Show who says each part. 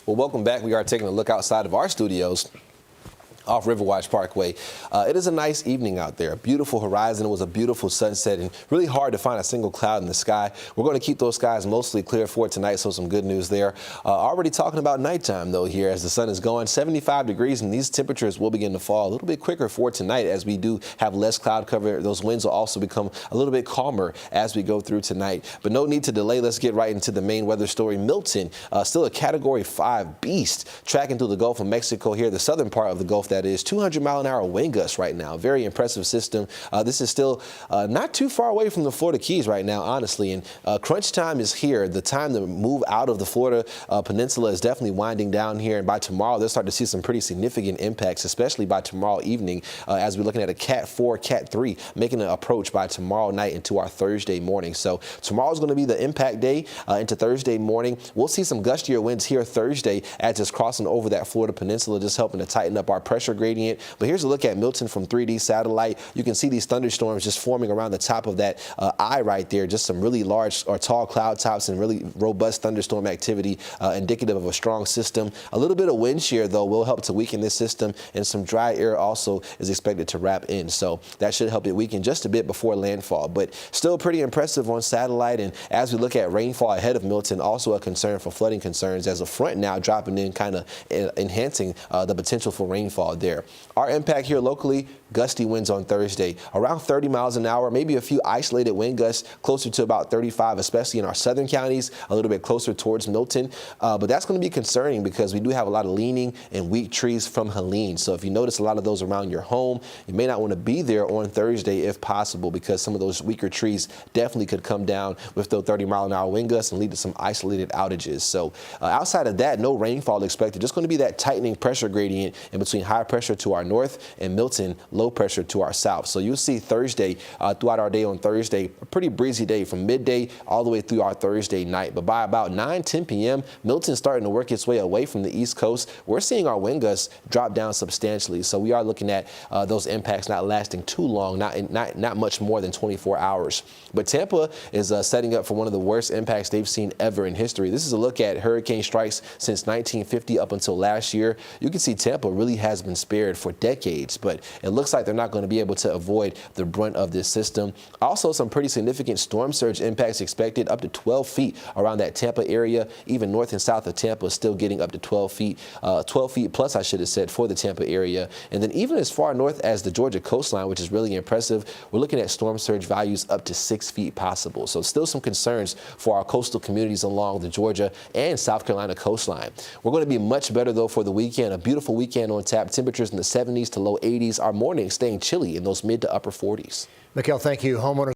Speaker 1: Well, welcome back. We are taking a look outside of our studios off Riverwatch Parkway. It is a nice evening out there. A beautiful horizon. It was a beautiful sunset and really hard to find a single cloud in the sky. We're going to keep those skies mostly clear for tonight, so some good news there. Already talking about nighttime, though, here as the sun is going. 75 degrees, and these temperatures will begin to fall a little bit quicker for tonight as we do have less cloud cover. Those winds will also become a little bit calmer as we go through tonight. But no need to delay. Let's get right into the main weather story. Milton, still a Category 5 beast, tracking through the Gulf of Mexico here, the southern part of the Gulf, that is. 200-mile-an-hour wind gusts right now. Very impressive system. This is still not too far away from the Florida Keys right now, honestly. And crunch time is here. The time to move out of the Florida peninsula is definitely winding down here. And by tomorrow, they'll start to see some pretty significant impacts, especially by tomorrow evening, as we're looking at a Cat 4, Cat 3, making an approach by tomorrow night into our Thursday morning. So tomorrow's going to be the impact day into Thursday morning. We'll see some gustier winds here Thursday as it's crossing over that Florida peninsula, just helping to tighten up our pressure gradient. But here's a look at Milton from 3D satellite. You can see these thunderstorms just forming around the top of that eye right there. Just some really large or tall cloud tops and really robust thunderstorm activity, indicative of a strong system. A little bit of wind shear, though, will help to weaken this system, and some dry air also is expected to wrap in. So that should help it weaken just a bit before landfall. But still pretty impressive on satellite. And as we look at rainfall ahead of Milton, also a concern for flooding concerns as a front now dropping in, kind of enhancing the potential for rainfall there. Our impact here locally, gusty winds on Thursday, around 30 miles an hour, maybe a few isolated wind gusts closer to about 35, especially in our southern counties, a little bit closer towards Milton. But that's going to be concerning because we do have a lot of leaning and weak trees from Helene. So if you notice a lot of those around your home, you may not want to be there on Thursday if possible, because some of those weaker trees definitely could come down with those 30-mile-an-hour wind gusts and lead to some isolated outages. So outside of that, no rainfall expected. Just going to be that tightening pressure gradient in between high pressure to our north and Milton, low pressure to our south. So you'll see Thursday, throughout our day on Thursday, a pretty breezy day from midday all the way through our Thursday night. But by about 9-10 p.m., Milton's starting to work its way away from the East Coast. We're seeing our wind gusts drop down substantially. So we are looking at those impacts not lasting too long, not much more than 24 hours. But Tampa is setting up for one of the worst impacts they've seen ever in history. This is a look at hurricane strikes since 1950 up until last year. You can see Tampa really has been spared for decades, but it looks like they're not going to be able to avoid the brunt of this system. Also, some pretty significant storm surge impacts expected, up to 12 feet around that Tampa area. Even north and south of Tampa is still getting up to 12 feet, 12 feet plus, I should have said, for the Tampa area. And then even as far north as the Georgia coastline, which is really impressive, we're looking at storm surge values up to 6 feet possible. So still some concerns for our coastal communities along the Georgia and South Carolina coastline. We're going to be much better, though, for the weekend. A beautiful weekend on tap. Temperatures in the 70s to low 80s. Our mornings staying chilly in those mid to upper 40s.
Speaker 2: Mikel, thank you. Homeowners